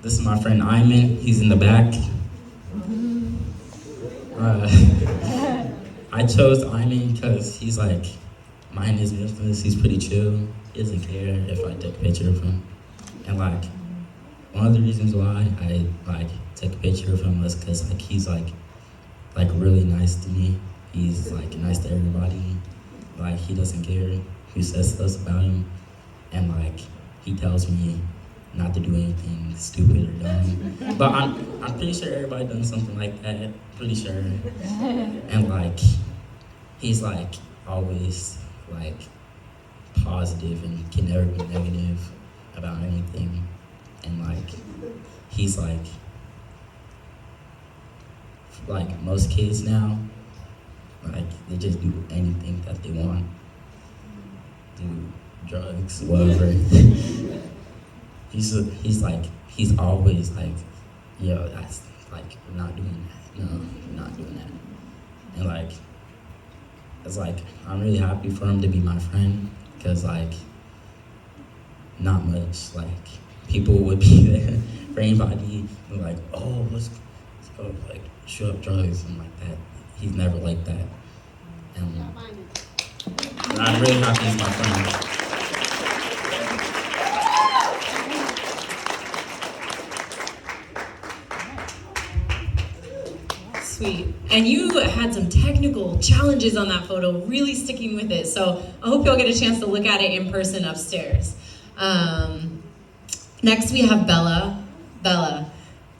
This is my friend Iman, he's in the back. I chose Iman because he's like, mind his business, he's pretty chill. He doesn't care if I take a picture of him. And like, one of the reasons why I like took a picture of him was because like he's like really nice to me. He's like nice to everybody. Like he doesn't care who says stuff about him. And like he tells me not to do anything stupid or dumb. But I'm pretty sure everybody done something like that. Pretty sure. And like he's like always like positive and can never be negative about anything. And like he's like most kids now, like they just do anything that they want. Do drugs, whatever. He's always like, yo, that's like, we're not doing that. No, we're not doing that. And like, it's like, I'm really happy for him to be my friend, because like, not much, like, people would be there for anybody, like, oh, let's go, like, shoot up drugs and like that. He's never like that. And I'm really happy he's my friend. Sweet. And you had some technical challenges on that photo, really sticking with it. So I hope you'll get a chance to look at it in person upstairs. Next we have Bella. Bella,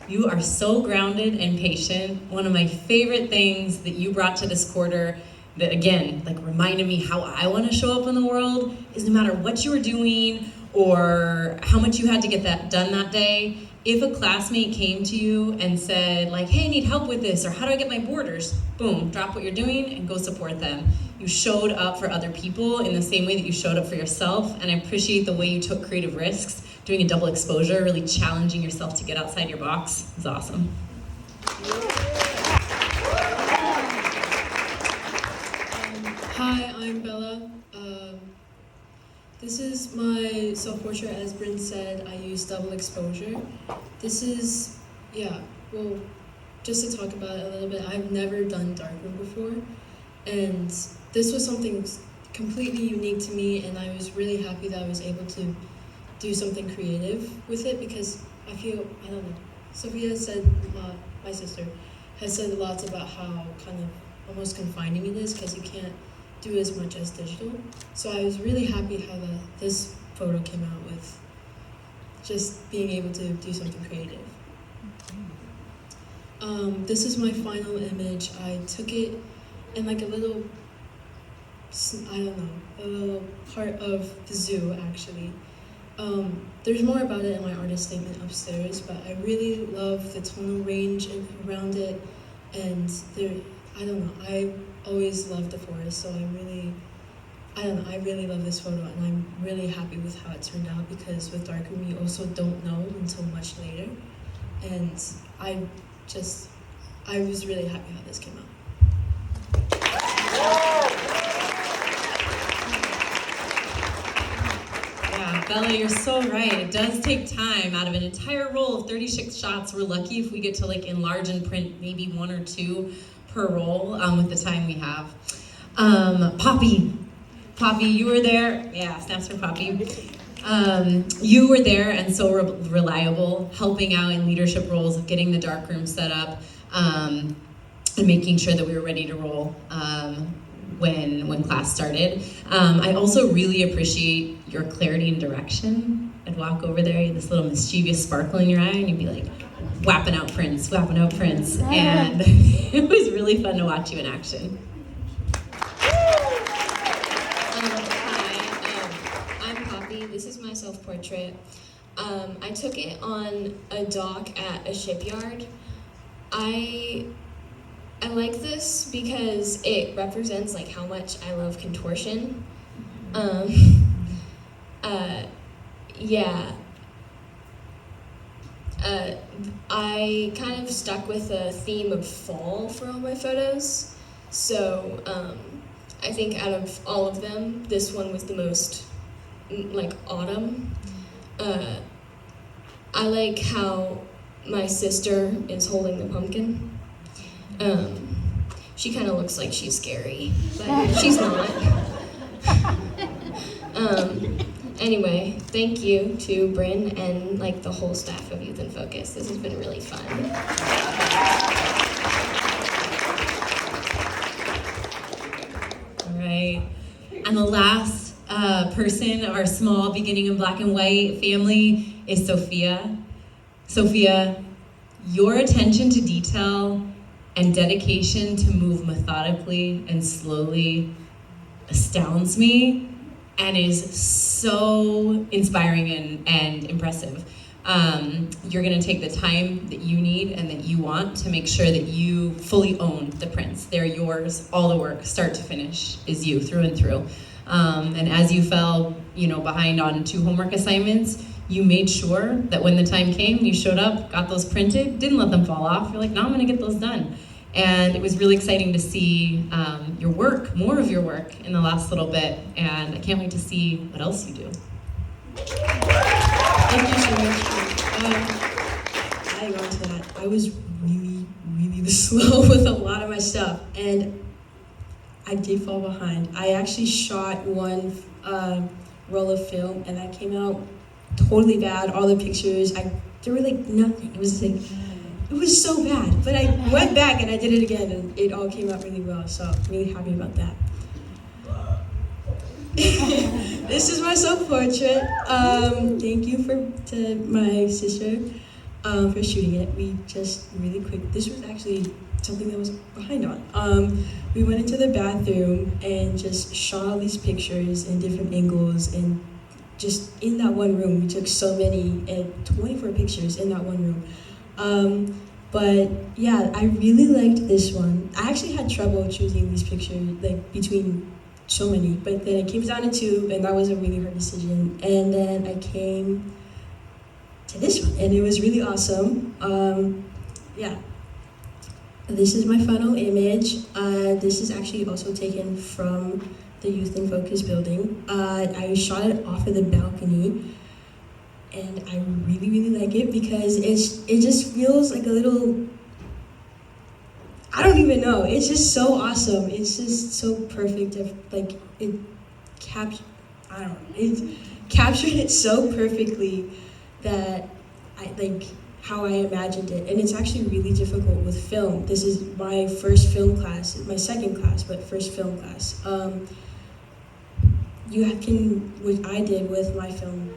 you are so grounded and patient. One of my favorite things that you brought to this quarter that, again, like reminded me how I want to show up in the world is no matter what you were doing or how much you had to get that done that day, if a classmate came to you and said like, hey, I need help with this, or how do I get my borders? Boom, drop what you're doing and go support them. You showed up for other people in the same way that you showed up for yourself, and I appreciate the way you took creative risks, doing a double exposure, really challenging yourself to get outside your box. It's awesome. Hi, I'm Bella. This is my self-portrait. As Bryn said, I use double exposure. This is, well, just to talk about it a little bit, I've never done Darkroom before, and this was something completely unique to me, and I was really happy that I was able to do something creative with it, because I feel, I don't know, Sophia said, my sister, has said lots about how kind of almost confining it is, because you can't do as much as digital. So I was really happy how this photo came out with just being able to do something creative. This is my final image. I took it in like a little, I don't know, a little part of the zoo actually. There's more about it in my artist statement upstairs, but I really love the tonal range around it, and I don't know, I always loved the forest, so I really love this photo, and I'm really happy with how it turned out, because with Darkroom you also don't know until much later, and I was really happy how this came out. Yeah, Bella, you're so right. It does take time. Out of an entire roll of 36 shots, we're lucky if we get to like enlarge and print maybe 1 or 2 per roll with the time we have. Poppy, you were there. Yeah, snaps for Poppy. You were there and so reliable, helping out in leadership roles of getting the darkroom set up and making sure that we were ready to roll when class started. I also really appreciate your clarity and direction. I'd walk over there, you had this little mischievous sparkle in your eye, and you'd be like, whapping out prints. And it was really fun to watch you in action. Hi, this is my self-portrait. I took it on a dock at a shipyard. I like this because it represents like how much I love contortion. Yeah. I kind of stuck with a theme of fall for all my photos. So I think out of all of them, this one was the most like autumn. I like how my sister is holding the pumpkin. She kind of looks like she's scary, but she's not. Anyway, thank you to Bryn and like the whole staff of Youth in Focus. This has been really fun. All right. And the last person of our small beginning in black and white family is Sophia. Sophia, your attention to detail and dedication to move methodically and slowly astounds me and is so inspiring and impressive. You're gonna take the time that you need and that you want to make sure that you fully own the prints. They're yours, all the work, start to finish, is you through and through. And as you fell, behind on 2 homework assignments, you made sure that when the time came, you showed up, got those printed, didn't let them fall off. You're like, no, I'm gonna get those done. And it was really exciting to see your work, more of your work in the last little bit. And I can't wait to see what else you do. Thank you so much. Adding on to that, I was really slow with a lot of my stuff. And I did fall behind. I actually shot one roll of film and that came out totally bad. All the pictures, there were like nothing. It was so bad, but I went back and I did it again and it all came out really well, so I'm really happy about that. This is my self-portrait. Thank you to my sister for shooting it. We just really quick, this was actually something that was behind on. We went into the bathroom and just shot all these pictures in different angles, and just in that one room, we took so many, and 24 pictures in that one room. But yeah, I really liked this one. I actually had trouble choosing these pictures, like between so many, but then it came down to 2, and that was a really hard decision. And then I came to this one, and it was really awesome. Yeah. This is my final image. This is actually also taken from the Youth in Focus building. I shot it off of the balcony. And I really like it because it just feels like a little, I don't even know, it's just so awesome. It's just so perfect. Like it captured it so perfectly that I like how I imagined it. And it's actually really difficult with film. This is my first film class, my second class, but first film class. What I did with my film,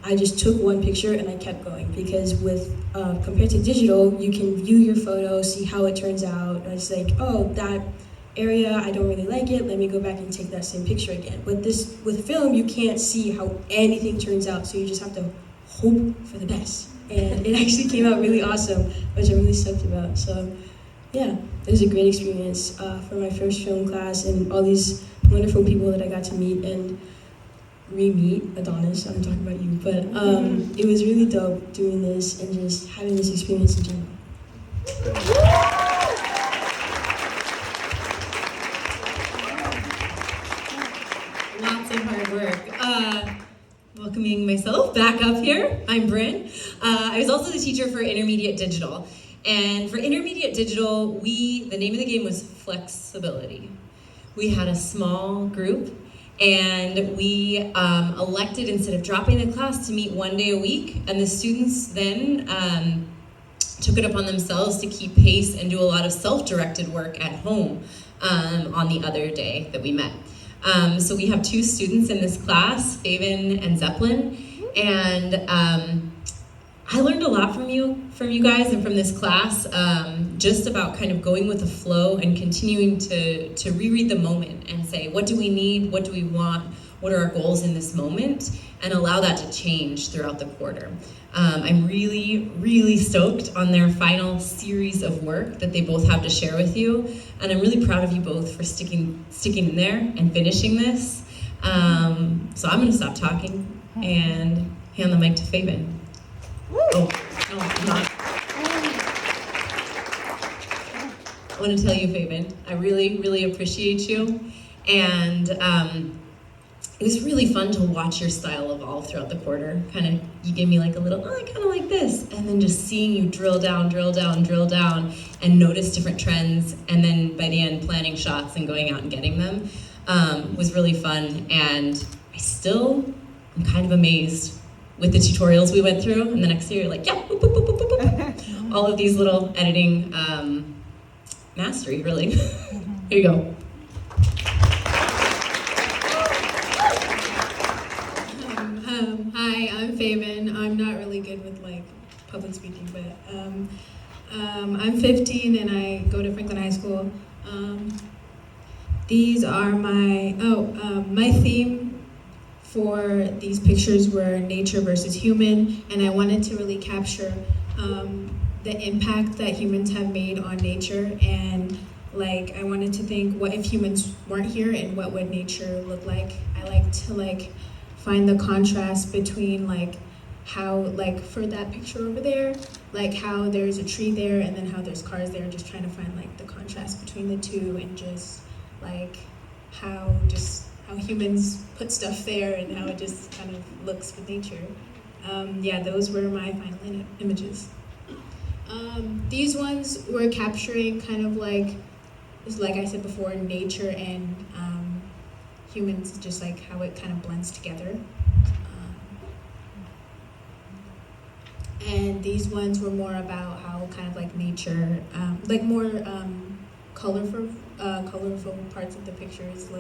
I just took one picture and I kept going, because with compared to digital, you can view your photo, see how it turns out. And it's like, oh, that area, I don't really like it, let me go back and take that same picture again. With film, you can't see how anything turns out, so you just have to hope for the best. And it actually came out really awesome, which I'm really stoked about. So yeah, it was a great experience for my first film class, and all these wonderful people that I got to meet and re-meet. Adonis, I'm talking about you, but it was really dope doing this and just having this experience in general. Lots of hard work. Welcoming myself back up here, I'm Bryn. I was also the teacher for Intermediate Digital. And for Intermediate Digital, the name of the game was flexibility. We had a small group, and we elected, instead of dropping the class, to meet 1 day a week. And the students then took it upon themselves to keep pace and do a lot of self-directed work at home on the other day that we met. So we have 2 students in this class, Faven and Zeppelin, and I learned a lot from you guys and from this class, just about kind of going with the flow and continuing to reread the moment and say, what do we need, what do we want, what are our goals in this moment, and allow that to change throughout the quarter. I'm really, really stoked on their final series of work that they both have to share with you, and I'm really proud of you both for sticking in there and finishing this. So I'm gonna stop talking and hand the mic to Fabian. Oh, no, I'm not. I want to tell you, Fabian, I really, really appreciate you, and it was really fun to watch your style evolve throughout the quarter. You gave me like a little, I kind of like this, and then just seeing you drill down, and notice different trends, and then by the end, planning shots and going out and getting them was really fun. And I still am kind of amazed with the tutorials we went through, and the next year you're like, yeah, boop, boop, boop, boop, boop, boop. All of these little editing mastery, really. Here you go. Hi, I'm Fabian. I'm not really good with like public speaking, but I'm 15 and I go to Franklin High School. These are my theme for these pictures were nature versus human, and I wanted to really capture the impact that humans have made on nature, and like I wanted to think, what if humans weren't here and what would nature look like? I like to find the contrast between how for that picture over there, how there's a tree there and then how there's cars there, just trying to find the contrast between the two, and just how humans put stuff there and how it just kind of looks with nature. Those were my final images. These ones were capturing kind of like I said before, nature and humans, just how it kind of blends together. And these ones were more about how kind of nature, more colorful parts of the pictures,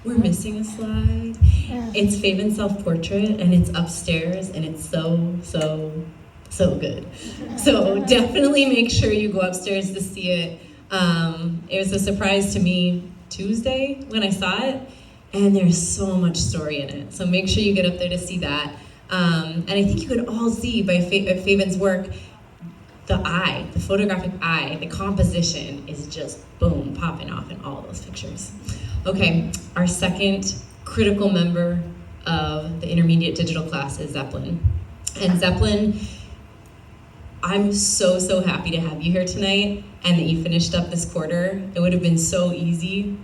We're missing a slide. It's Fabian's self-portrait, and it's upstairs, and it's so good. So definitely make sure you go upstairs to see it. It was a surprise to me Tuesday when I saw it, and there's so much story in it. So make sure you get up there to see that. And I think you could all see by Fabian's work, the eye, the photographic eye, the composition is just boom, popping off in all those pictures. Okay, our second critical member of the intermediate digital class is Zeppelin. And Zeppelin, I'm so happy to have you here tonight and that you finished up this quarter. It would have been so easy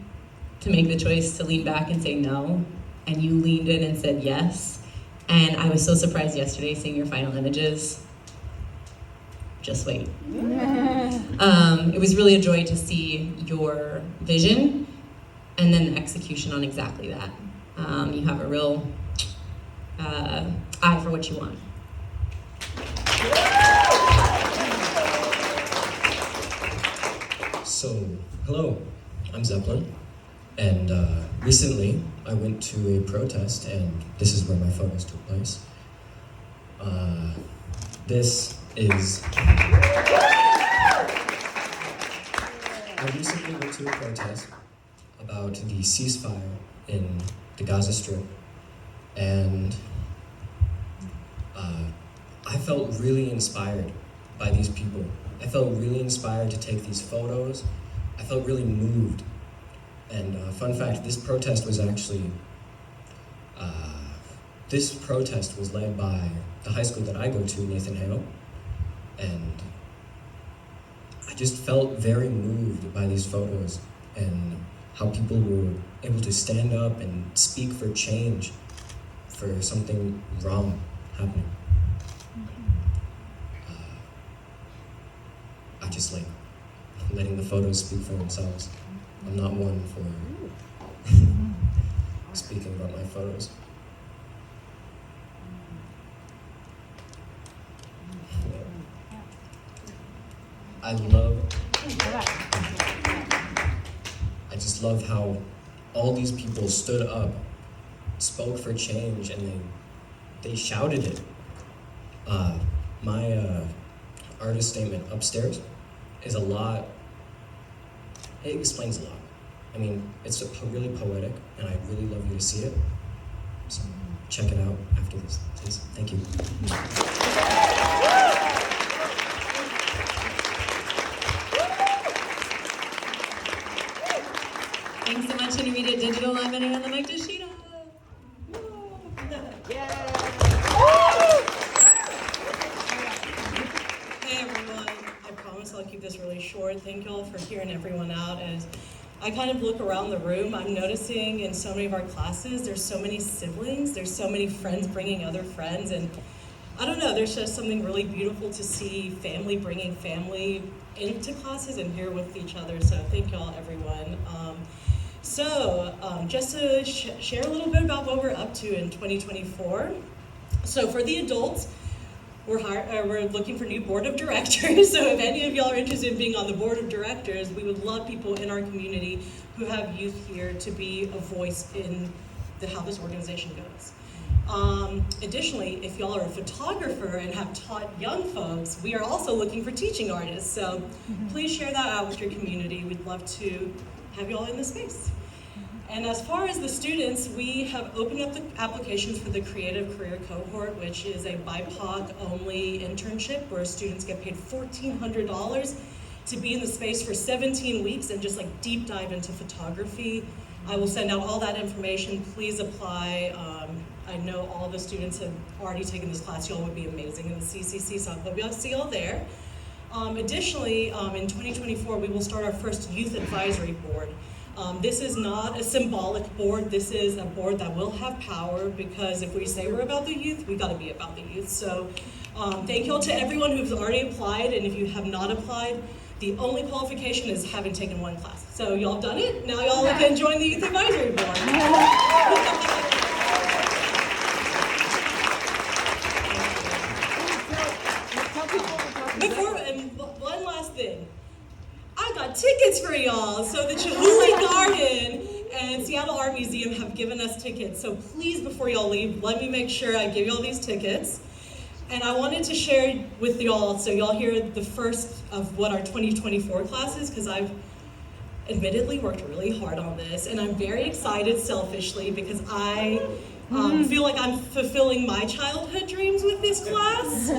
to make the choice to lean back and say no, and you leaned in and said yes. And I was so surprised yesterday seeing your final images. Just wait. It was really a joy to see your vision and then the execution on exactly that. You have a real eye for what you want. So, hello, I'm Zeppelin, and recently I went to a protest, and this is where my photos took place. I recently went to a protest about the ceasefire in the Gaza Strip, and I felt really inspired by these people. I felt really inspired to take these photos. I felt really moved. And fun fact, this protest was led by the high school that I go to, Nathan Hale, and I just felt very moved by these photos and how people were able to stand up and speak for change, for something wrong happening. I just like letting the photos speak for themselves. I'm not one for speaking about my photos. I love just love how all these people stood up, spoke for change, and they shouted it. My artist statement upstairs is a lot, it explains a lot. I mean, it's really poetic, and I'd really love you to see it. So check it out after this, please. Thank you. Thanks so much, Intermediate Digital. I'm ending on the mic to Shida. Hey everyone, I promise I'll keep this really short. Thank you all for hearing everyone out. As I kind of look around the room, I'm noticing in so many of our classes, there's so many siblings, there's so many friends bringing other friends, and I don't know, there's just something really beautiful to see family bringing family into classes and here with each other, so thank y'all everyone. Just to share a little bit about what we're up to in 2024. So for the adults, we're looking for new board of directors, so if any of y'all are interested in being on the board of directors, we would love people in our community who have youth here to be a voice in how this organization goes. Additionally, if y'all are a photographer and have taught young folks, we are also looking for teaching artists, so please share that out with your community. We'd love to have y'all in the space. And as far as the students, we have opened up the applications for the Creative Career Cohort, which is a BIPOC-only internship where students get paid $1,400 to be in the space for 17 weeks and just like deep dive into photography. I will send out all that information. Please apply. I know all the students have already taken this class. Y'all would be amazing in the CCC, so I hope y'all see y'all there. Additionally, in 2024, we will start our first youth advisory board. This is not a symbolic board. This is a board that will have power because if we say we're about the youth, we gotta be about the youth. So thank you all to everyone who's already applied, and if you have not applied, the only qualification is having taken one class. So y'all done it, now y'all can join the youth advisory board. One last thing. I got tickets for y'all. So the Chihuly Garden and Seattle Art Museum have given us tickets. So please, before y'all leave, let me make sure I give y'all these tickets. And I wanted to share with y'all, so y'all hear the first of what our 2024 class is, because I've admittedly worked really hard on this, and I'm very excited selfishly because I feel like I'm fulfilling my childhood dreams with this class.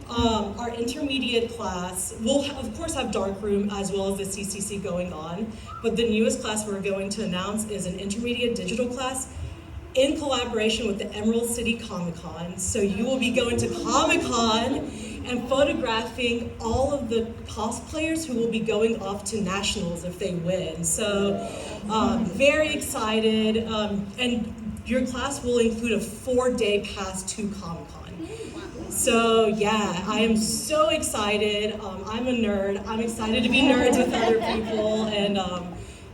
Our intermediate class will, of course, have Darkroom as well as the CCC going on, but the newest class we're going to announce is an intermediate digital class in collaboration with the Emerald City Comic-Con. So you will be going to Comic-Con and photographing all of the cosplayers who will be going off to nationals if they win. So very excited, and your class will include a 4-day pass to Comic-Con. So yeah, I am so excited. I'm a nerd. I'm excited to be nerds with other people, and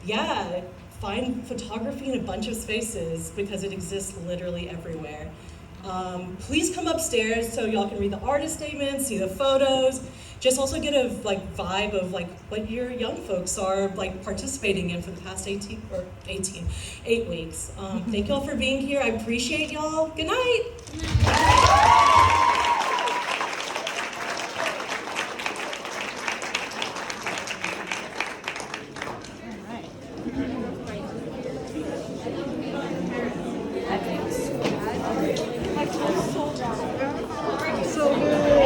yeah, find photography in a bunch of spaces because it exists literally everywhere. Please come upstairs so y'all can read the artist statements, see the photos, just also get a vibe of what your young folks are participating in for the past 8 weeks. Thank y'all for being here. I appreciate y'all. Good night.